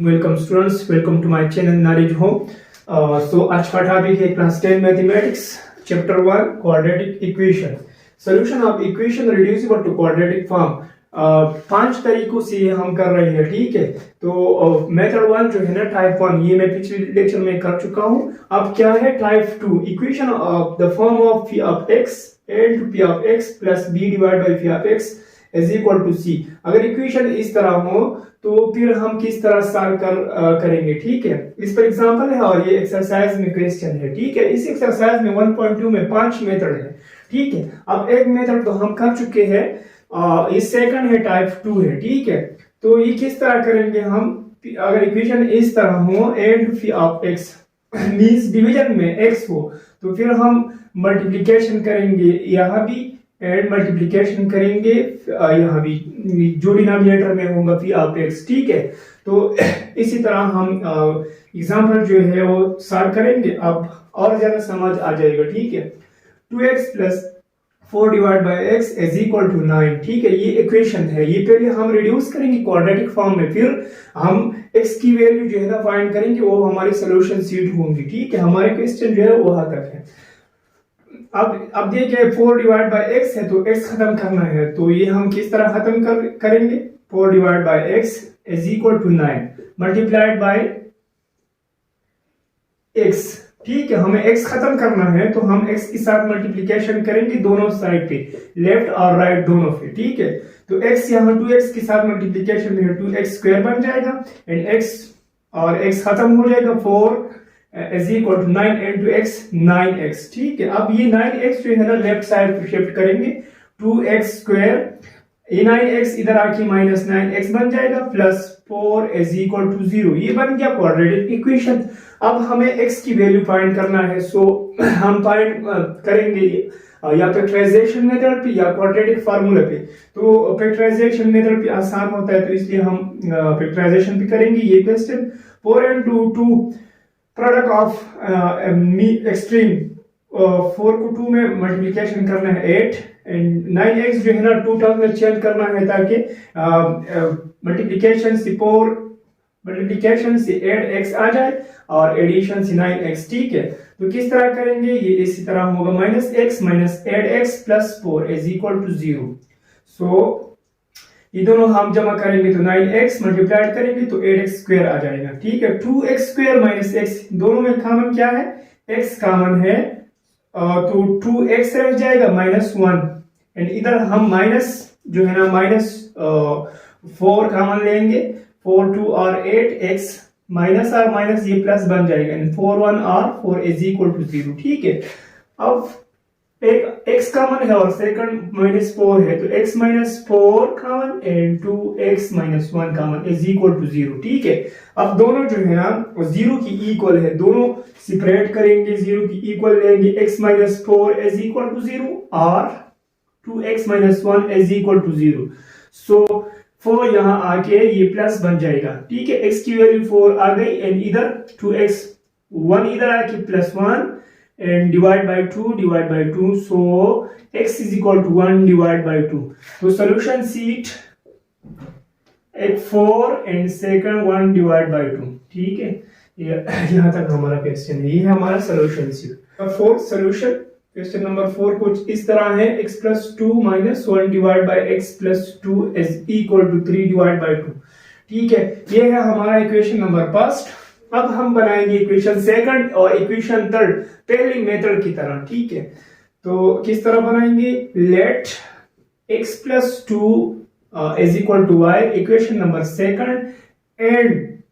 Welcome students, welcome to my channel knowledge home. So आज का topic है class 10 mathematics chapter 1 quadratic equation. Solution of equation reducible to quadratic form. 5 तरीकों से ये हम कर रहे हैं, ठीक है। तो मेथड 1 जो है ना, टाइप 1, ये मैं पिछले लेक्चर में कर चुका हूँ। अब क्या है type 2? Equation of the form of P of X and P of X plus B divide by P of X is equal to C. अगर इक्वेशन इस तरह हो तो फिर हम किस तरह सॉल्व करेंगे, ठीक है। इस पर एग्जांपल है और ये एक्सरसाइज में क्वेश्चन है, ठीक है। इस एक्सरसाइज में 1.2 में 5 मेथड है, ठीक है। अब एक मेथड तो हम कर चुके हैं, इस सेकंड है टाइप 2 है, ठीक है। तो ये किस तरह करेंगे हम? अगर इक्वेशन इस तरह हो and P of x means division में एक्स हो, तो फिर हम मल्टीप्लिकेशन करेंगे यहाँ भी एंड मल्टीप्लिकेशन करेंगे यहाँ भी, जो डिनोमिनेटर में होगा पी ऑफ एक्स, ठीक है। तो इसी तरह हम एग्जांपल जो है वो सॉल्व करेंगे, अब और ज्यादा समझ आ जाएगा, ठीक है। 2x plus 4 divide by x is equal to 9, ठीक है। ये इक्वेशन है, ये पहले हम रिड्यूस करेंगे क्वाड्रेटिक फॉर्म में, फिर हम x की वैल्यू जो है ना फाइंड करेंगे, वो हमारी सोल्यूशन शीट होंगी, ठीक है। हमारे क्वेश्चन जो है वहां तक है। अब देखिए 4 डिवाइड बाई एक्स है, तो x खत्म करना है, तो ये हम किस तरह खत्म करेंगे? 4 divide by x is equal to 9 multiplied by x, ठीक है। हमें x खत्म करना है, तो हम x के साथ मल्टीप्लिकेशन करेंगे दोनों साइड पे, लेफ्ट और राइट दोनों पे, ठीक है। तो x यहाँ 2x के साथ मल्टीप्लिकेशन में 2x स्क्वायर बन जाएगा एंड x और x खत्म हो जाएगा, 4 is equal to 9 into x 9x, ठीक है। अब ये 9x जो है ना लेफ्ट साइड पे शिफ्ट करेंगे, 2x स्क्वायर, ये 9x इधर आके माइनस 9x बन जाएगा, प्लस 4 इज इक्वल टू 0। ये बन गया क्वाड्रेटिक इक्वेशन। अब हमें x की वैल्यू फाइंड करना है, सो हम फाइंड करेंगे या फैक्टराइजेशन मेथड पे या क्वाड्रेटिक फार्मूला पे। तो फैक्टराइजेशन मेथड पे आसान होता है, तो इसलिए हम फैक्टराइजेशन पे करेंगे ये question. 4 into 2 product of extreme 4 को 2 में मल्टीप्लिकेशन करना है 8 एंड 9x जो है ना 2 टर्म में चेंज करना है, ताकि मल्टीप्लिकेशन से 8x आ जाए और एडिशन से 9x, ठीक है। तो किस तरह करेंगे? ये इसी तरह होगा, minus x minus 8x plus 4 is equal to 0। So ये दोनों हम जमा करेंगे तो 9x मल्टीप्लाइड करेंगे तो 8x स्क्वायर आ जाएगा, ठीक है। 2x स्क्वायर माइनस x, दोनों में कॉमन क्या है? x कॉमन है, तो 2x रह जाएगा माइनस 1 एंड इधर हम माइनस जो है ना माइनस 4 कॉमन लेंगे, 4 2 और 8x माइनस और माइनस ये प्लस बन जाएगा एंड 4 1 और 4 इज इक्वल टू 0, ठीक है। अब एक x कॉमन है और सेकंड माइनस 4 है, तो x minus 4 common and 2x minus 1 common is equal to 0, ठीक है। अब दोनों जो है ना 0 की इक्वल है, दोनों सेपरेट करेंगे, 0 की इक्वल लेंगे, x minus 4 is equal to 0 और 2x minus 1 is equal to 0। So 4 यहाँ आके ये प्लस बन जाएगा, ठीक है। x की वैल्यू 4 आ गई एंड इधर 2x 1 इधर आके plus 1 and divide by 2, so x is equal to 1 divide by 2। तो solution sheet एक 4 and second 1 divide by 2, ठीक है। यहाँ तक हमारा क्वेश्चन है, ये है हमारा solution sheet। Fourth solution question number 4 कुछ इस तरह है, x plus 2 minus 1 divide by x plus 2 is equal to 3 divide by 2, ठीक है। ये है हमारा इक्वेशन नंबर फर्स्ट। अब हम बनाएंगे इक्वेशन सेकंड और इक्वेशन थर्ड पहली मेथड की तरह, ठीक है। तो किस तरह बनाएंगे? Let x plus 2 is equal to y, equation number second, and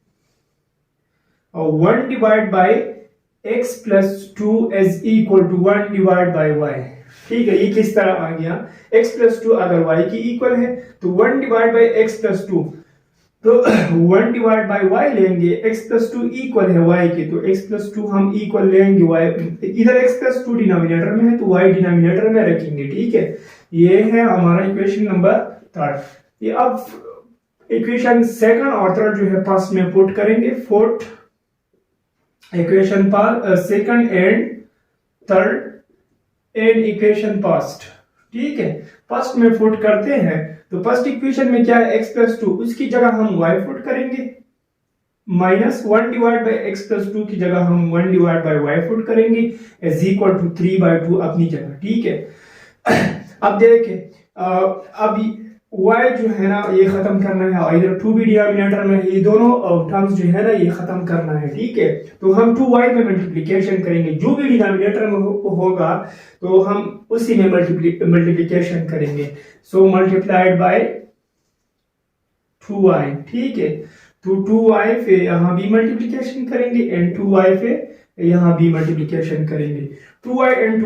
1 divide by x plus 2 is equal to 1 divide by y, ठीक है। ये किस तरह आ गया? x प्लस 2 अगर y की इक्वल है तो 1 डिवाइड बाय x प्लस 2, तो 1 डिवाइड बाय y लेंगे, x प्लस 2 इक्वल है y के, तो x प्लस 2 हम इक्वल लेंगे y, इधर x प्लस 2 डिनोमिनेटर में है तो y डिनोमिनेटर में रखेंगे, ठीक है। ये है हमारा इक्वेशन नंबर थर्ड। ये अब इक्वेशन सेकंड और थर्ड जो है फर्स्ट में पुट करेंगे, fourth equation second and third and equation first, ठीक है। फर्स्ट में पुट करते हैं तो फर्स्ट इक्वेशन में क्या है? x प्लस 2, उसकी जगह हम y पुट करेंगे, minus 1 divide by x plus 2 की जगह हम 1 डिवाइड बाई वाई पुट करेंगे इज इक्वल टू 3/2 अपनी जगह, ठीक है। अब देखें अब y जो है ना ये खत्म करना है और इधर 2 भी डिनोमिनेटर में, ये दोनों टर्म्स जो है ना ये खत्म करना है, ठीक है। तो हम 2y में मल्टीप्लिकेशन करेंगे, जो भी डिनोमिनेटर में होगा तो हम उसी में मल्टीप्लिकेशन करेंगे। सो मल्टीप्लाइड बाय 2y, ठीक है। तो 2y फिर यहाँ भी मल्टीप्लिकेशन करेंगे एंड 2y फिर यहाँ भी मल्टीप्लिकेशन करेंगे। 2y एंड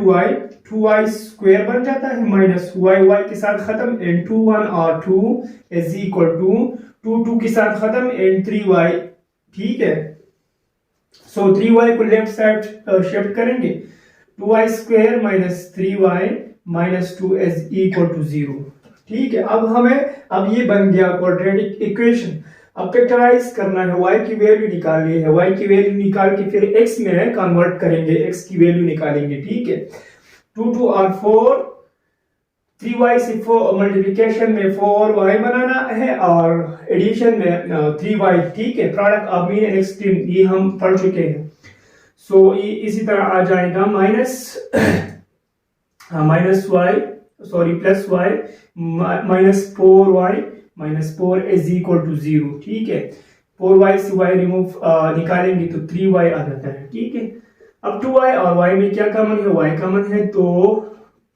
2y स्क्वायर बन जाता है माइनस y के साथ खत्म एंड 2 1 और 2 इज इक्वल टू 2 के साथ खत्म एंड 3y, ठीक है। सो 3y को लेफ्ट साइड शिफ्ट करेंगे, 2y square minus 3y minus 2 is equal to 0, ठीक है। अब ये बन गया क्वाड्रेटिक इक्वेशन। अब फैक्टराइज करना है, y की वैल्यू निकालनी है, y की वैल्यू निकाल के फिर x में कन्वर्ट करेंगे, x की वैल्यू निकालेंगे, ठीक है। 2 2 और 4, 3y से 4 मल्टीप्लिकेशन में 4y बनाना है और एडिशन में 3y, ठीक है। Product of mean and extreme ये हम पढ़ चुके हैं। सो ये इसी तरह आ जाएगा plus y minus 4y minus 4 is equal to 0, ठीक है। 4y से y रिमूव निकालेंगे तो 3y आ जाता है, ठीक है। अब 2y और y में क्या कॉमन है, y कॉमन है तो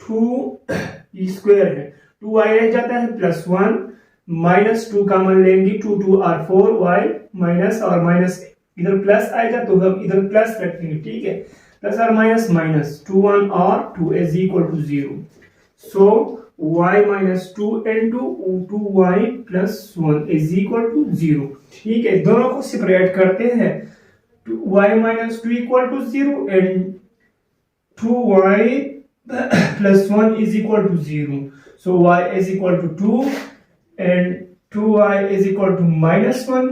2 स्क्वायर है, 2y रह जाता है प्लस 1 माइनस 2 कॉमन लेंगे, 2 2 और 4y माइनस और माइनस इधर प्लस आएगा तो हम इधर प्लस रखेंगे, ठीक है। प्लस और माइनस माइनस 2 1 और 2 is equal to 0। So y minus 2 into 2y plus 1 is equal to 0, ठीक है। दोनों को सेपरेट करते हैं, y minus 2 equal to 0 and 2y plus 1 is equal to 0। So y is equal to 2 and 2y is equal to minus 1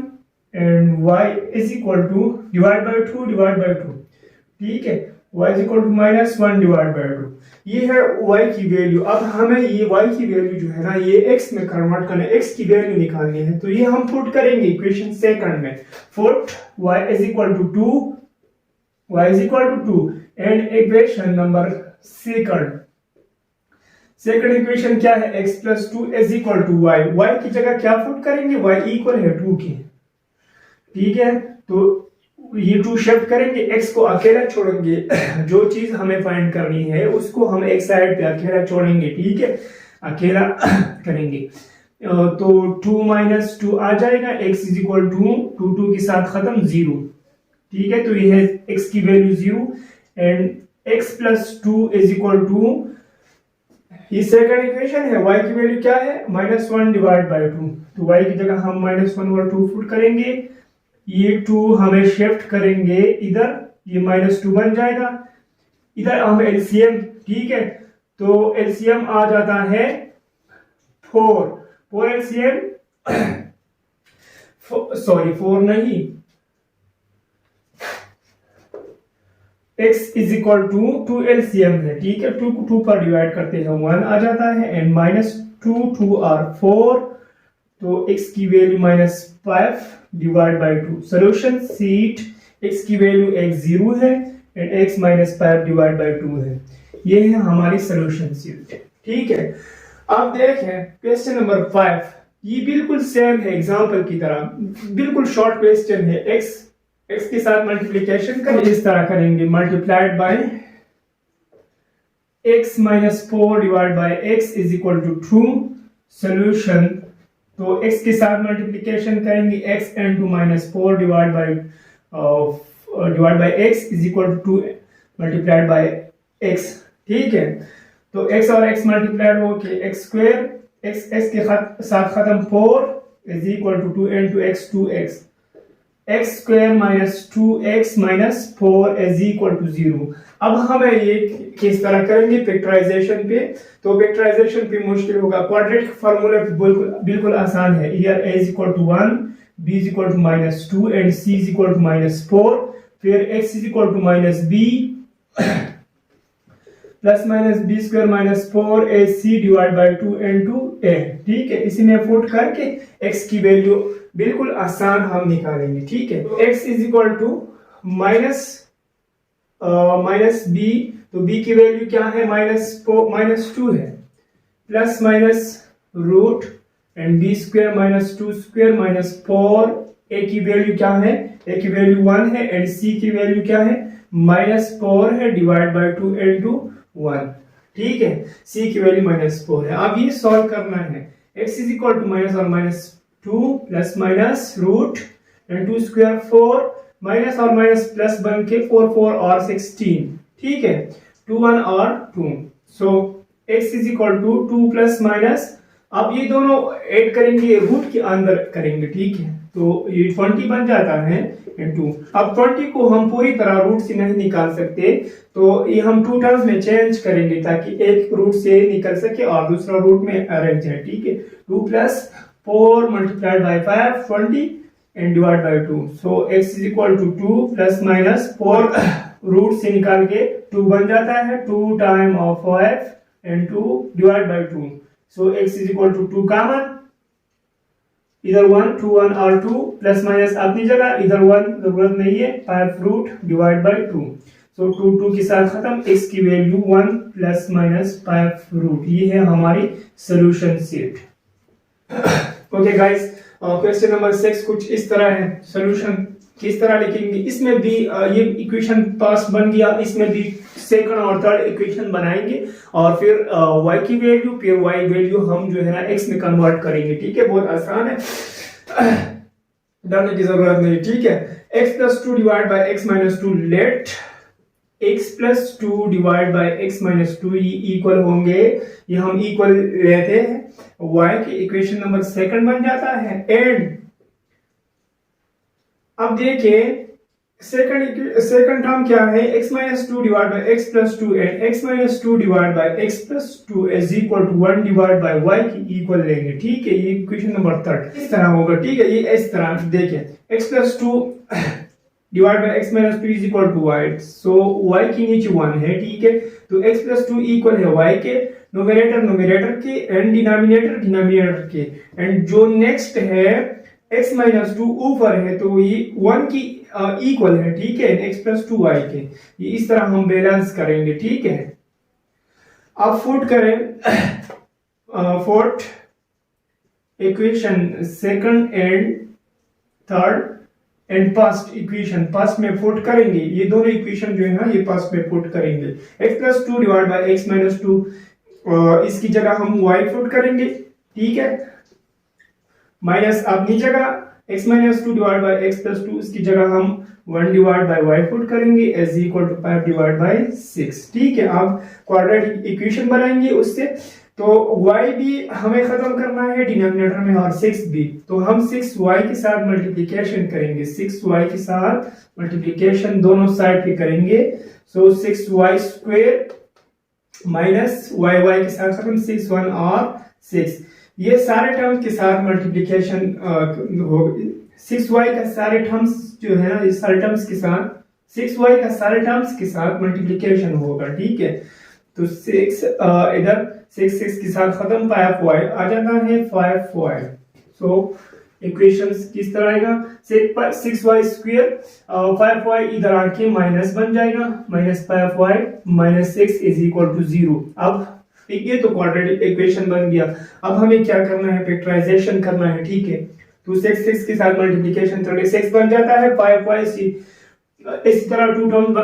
and y is equal to divide by 2, ठीक है। y is equal to minus 1 divide by 2, ये है y की value. अब हमें ये y की value जो है ना ये x में कन्वर्ट करना है, x की वैल्यू निकालनी है, तो ये हम पुट करेंगे इक्वेशन सेकंड में। Put y is equal to 2 and equation number second equation क्या है, x plus 2 is equal to y की जगह क्या पुट करेंगे, y इक्वल है 2 के, ठीक है। तो ये 2 शिफ्ट करेंगे, x को अकेला छोड़ेंगे, जो चीज हमें फाइंड करनी है उसको हम एक साइड पे अकेला छोड़ेंगे, ठीक है, अकेला करेंगे। तो 2 माइनस 2 आ जाएगा, x इज इक्वल टू 2 के साथ खत्म 0, ठीक है। तो ये है x की value 0 and x plus 2 is equal to, ये सेकंड इक्वेशन है, y की वैल्यू क्या है माइनस 1 डिवाइड बाय 2, तो y की जगह हम माइनस 1 और 2 पुट करेंगे, ये 2 हमें शिफ्ट करेंगे इधर, ये माइनस 2 बन जाएगा, इधर हम एलसीएम, ठीक है। तो एलसीएम आ जाता है 4 एलसीएम 4 नहीं, x is equal to 2 LCM है, ठीक है। 2 को 2 पर डिवाइड करते हैं 1 आ जाता है एंड माइनस 2 और 4, तो x की value minus 5 divide by 2। Solution seat, x की वैल्यू x 0 है and x minus 5 divide by 2 है, ये है हमारी सोल्यूशन सीट, ठीक है। अब देखें क्वेश्चन नंबर 5, ये बिल्कुल सेम है एग्जांपल की तरह, बिल्कुल शॉर्ट क्वेश्चन है। x के साथ मल्टीप्लिकेशन करें, इस तरह करेंगे, multiplied by x minus 4 divide by x is equal to 2। Solution, तो x के साथ मल्टीप्लिकेशन करेंगे, x into minus 4 divide by x is equal to 2 multiplied by x, ठीक है। तो x और x मल्टीप्लाइड हो के x स्क्वायर, x के साथ खत्म 4 is equal to 2 into x 2x, x square minus 2x minus 4 is equal to 0। अब हमें ये किस तरह करेंगे फैक्टराइजेशन पे, तो फैक्टराइजेशन पे मुश्किल होगा, क्वाड्रेटिक फार्मूला बिल्कुल आसान है। Here a is equal to 1, b is equal to minus 2 and c is equal to minus 4, फिर x is equal to minus b plus minus b square minus 4ac divide by 2 into a, ठीक है। इसी में put करके x की value बिल्कुल आसान हम निकालेंगे, ठीक है। तो x is equal to minus b, तो b की वैल्यू क्या है, -2 है, plus minus root and b square minus 2 square minus 4, a की वैल्यू क्या है, a की वैल्यू 1 है एंड c की वैल्यू क्या है, -4 है, डिवाइड बाय 2 इंटू 1, ठीक है। c की वैल्यू -4 है। अब ये सॉल्व करना है। x is equal to minus और -2 plus minus root and 2 square 4 minus और माइनस प्लस बन के 4 4 और 16, ठीक है, 2 1 और 2। So x is equal to 2 plus minus, अब ये दोनों ऐड करेंगे, रूट के अंदर करेंगे, ठीक है, तो ये 20 बन जाता है इनटू, अब 20 को हम पूरी तरह रूट से नहीं निकाल सकते, तो ये हम 2 टर्म्स में चेंज करेंगे ताकि एक रूट से निकल सके और दूसरा रूट में रह जाए, ठीक है। 2 plus 4 multiplied by 5 20 and divide by 2, so x is equal to 2 plus minus 4 root से निकाल के 2 बन जाता है, 2 time of 5 and 2 divide by 2, so x is equal to 2 common, इधर 1 2 1 और 2 प्लस माइनस अपनी जगह, इधर 1 जरूरत नहीं है, 5 रूट डिवाइड बाय 2, सो 2 2 के साथ खत्म, x की वैल्यू 1 प्लस माइनस 5 रूट। ये है हमारी solution set. Okay guys, question number 6 कुछ इस तरह है। सॉल्यूशन किस तरह लिखेंगे, इसमें भी ये इक्वेशन पास बन गया, इसमें भी सेकंड और थर्ड इक्वेशन बनाएंगे और फिर y की वैल्यू, फिर y वैल्यू हम जो है ना x में कन्वर्ट करेंगे, ठीक है, बहुत आसान है, डरने की जरूरत नहीं, ठीक है। x plus 2 divide by x minus 2, let x plus 2 divide by x minus 2 equal होंगे, ये हम इक्वल लेते हैं, y की इक्वेशन नंबर सेकंड बन जाता है। एंड अब देखिए सेकंड टर्म क्या है, x minus 2 divide by x plus 2 and x minus 2 divide by x plus 2 is equal to 1 divide by y की इक्वल लेंगे, ठीक है। ये इक्वेशन नंबर थर्ड इस तरह होगा, ठीक है। ये इस तरह देखिए, x plus 2 divide by x minus 2 is equal to y, so y की नीचे 1 है, ठीक है, तो x प्लस 2 इक्वल है y के, न्यूमरेटर के एंड डिनोमिनेटर के, एंड जो नेक्स्ट है x माइनस 2 ऊपर है, तो ये 1 की इक्वल है, ठीक है, x प्लस 2 y के। ये इस तरह हम बैलेंस करेंगे, ठीक है। अब फुट करें fourth equation, second and third and first equation, first में फुट करेंगे, ये दोनों इक्वेशन जो है ना, ये फर्स्ट में फुट करेंगे। x plus 2 divide by x minus 2, इसकी जगह हम y फुट करेंगे, ठीक है, माइनस अपनी जगह x minus 2 divide by x plus 2, इसकी जगह हम 1 डिवाइड बाय y पुट करेंगे is equal to 5 divide by 6, ठीक है। अब क्वाड्रेटिक इक्वेशन बनाएंगे उससे, तो y भी हमें खत्म करना है डिनोमिनेटर में और 6 भी, तो हम 6y के साथ मल्टीप्लिकेशन करेंगे, 6y के साथ मल्टीप्लिकेशन दोनों साइड पे करेंगे, सो 6y स्क्वायर माइनस y के साथ खत्म, 6 1 और 6, ये सारे टर्म्स के साथ मल्टीप्लिकेशन होगा, 6y का सारे टर्म्स जो है ना, ये सारे टर्म्स के साथ 6y का सारे टर्म्स के साथ मल्टीप्लिकेशन होगा, ठीक है। तो 6 इधर 6 6 के साथ खत्म, 5y आ जाता है, 5y, सो इक्वेशंस किस तरह आएगा, 6y स्क्वायर 5y इधर आके माइनस बन जाएगा, minus 5y minus 6 is equal to 0। अब ये तो क्वाड्रेटिक इक्वेशन बन गया। अब हमें क्या करना है, फैक्टराइजेशन करना है, ठीक है, तो 6 6 के साथ मल्टीप्लिकेशन 36 बन जाता है, 5y इस तरह 2 टर्म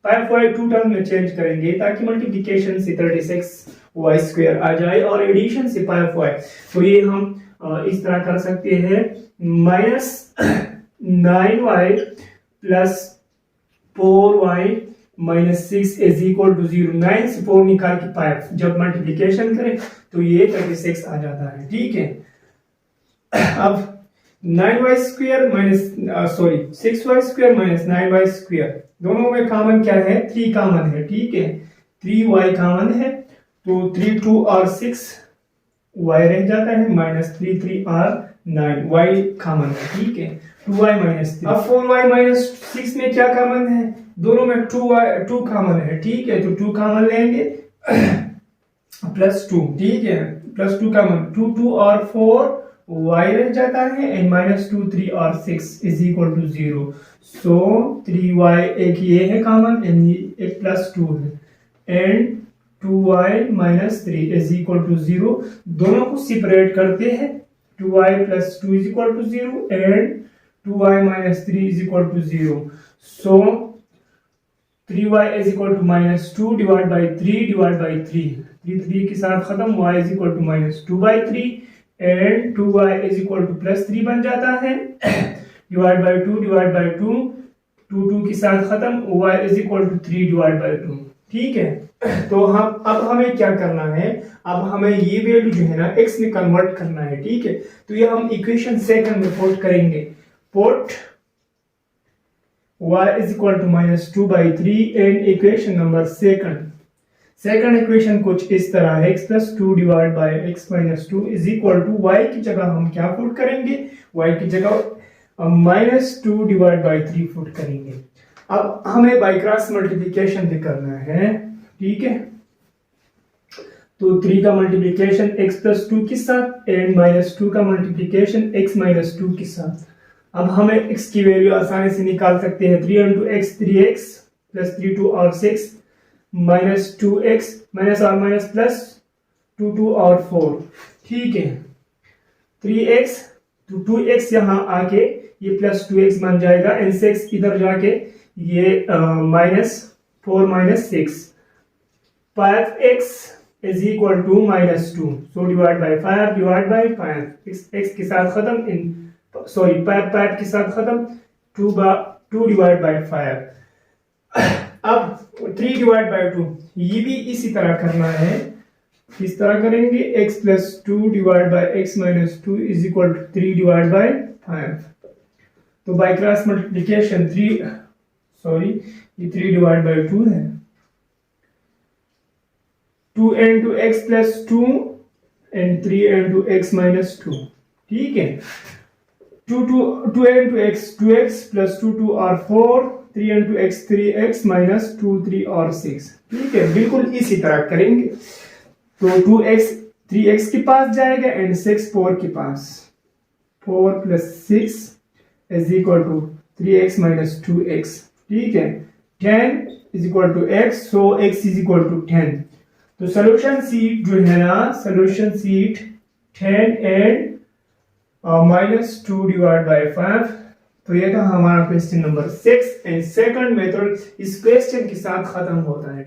5y 2 टर्म में चेंज करेंगे ताकि मल्टीप्लिकेशन से 36y स्क्वायर आ जाए और एडिशन से 5y, तो ये हम इस तरह कर सकते हैं, minus 9y plus 4y minus 6 is equal to 0, 9 से 4 निकाल के 5 जब मल्टीप्लिकेशन करें तो ये 36 आ जाता है, ठीक है। अब 9y square minus 6y square minus 9y square, दोनों में कॉमन क्या है, 3 कॉमन है, ठीक है, 3y कॉमन है, तो 3 2 और 6 y रह जाता है, माइनस 3 3 और 9 y कॉमन है, ठीक है, 2y माइनस 3। अब 4y माइनस 6 में क्या कॉमन है, दोनों में 2 कॉमन है, ठीक है, तो 2 कॉमन लेंगे प्लस 2, ठीक है, प्लस 2 कॉमन, 2 2 और 4 y रह जाता है एंड -2 3 और 6 is equal to 0। So 3y एक ये है कॉमन एंड एक +2 है and 2y -3 is equal to 0। दोनों को सेपरेट करते हैं 2y + 2 is equal to 0 and 2y -3 is equal to 0। So 3y is equal to -2 divide by 3 के साथ खत्म, y is equal to -2/3 and 2y is equal to +3 बन जाता है डिवाइड बाई 2 2 के साथ खत्म, y is equal to 3 divide by 2। ठीक है, तो अब हमें क्या करना है, अब हमें ये वैल्यू जो है ना x में कन्वर्ट करना है। ठीक है, तो ये हम इक्वेशन सेकंड में पुट करेंगे। Put y is equal to -2/3 and equation number second equation कुछ इस तरह है, x + 2 divide by x - 2 is equal to y की जगह हम क्या पुट करेंगे, y की जगह -2 डिवाइड बाई 3 पुट करेंगे। अब हमें बाई क्रॉस मल्टीप्लिकेशन भी करना है। ठीक है, तो 3 का मल्टीप्लिकेशन x + 2 के साथ एंड -2 का मल्टीप्लिकेशन x - 2 के साथ। अब हमें x की वैल्यू आसानी से निकाल सकते हैं। 3 × x 3x + 3 2 और 6 -2x -और प्लस 2 2 और 4। ठीक है, 3x तो 2x यहाँ आके ये +2x बन जाएगा एंड 6 इधर जाके ये -4 - 6 5x is equal to -2। So divide by 5 x के साथ खत्म इन सॉरी 5 के साथ खत्म 2 डिवाइड बाई 5। अब 3 डिवाइड बाई 2 ये भी इसी तरह करना है। किस तरह करेंगे, x + 2 divide by x - 2 is equal to 3 divide by 5। तो बाई क्रॉस मल्टीप्लिकेशन ये 3 डिवाइड बाई 2 है। 2 × x + 2 एंड 3 × x - 2। ठीक है, 2 × x 2x + 2 2 और 4 3 × x 3x - 2 3 और 6। ठीक है, बिल्कुल इसी तरह करेंगे। तो 2x 3x के पास जाएगा एंड 6 4 के पास। 4 + 6 is equal to 3x - 2x। ठीक है, 10 is equal to x, so x is equal to 10। तो सोल्यूशन सीट जो है ना, solution set 10 and -2 divide by 5। तो ये था हमारा question number 6 and second method इस क्वेश्चन के साथ खत्म होता है।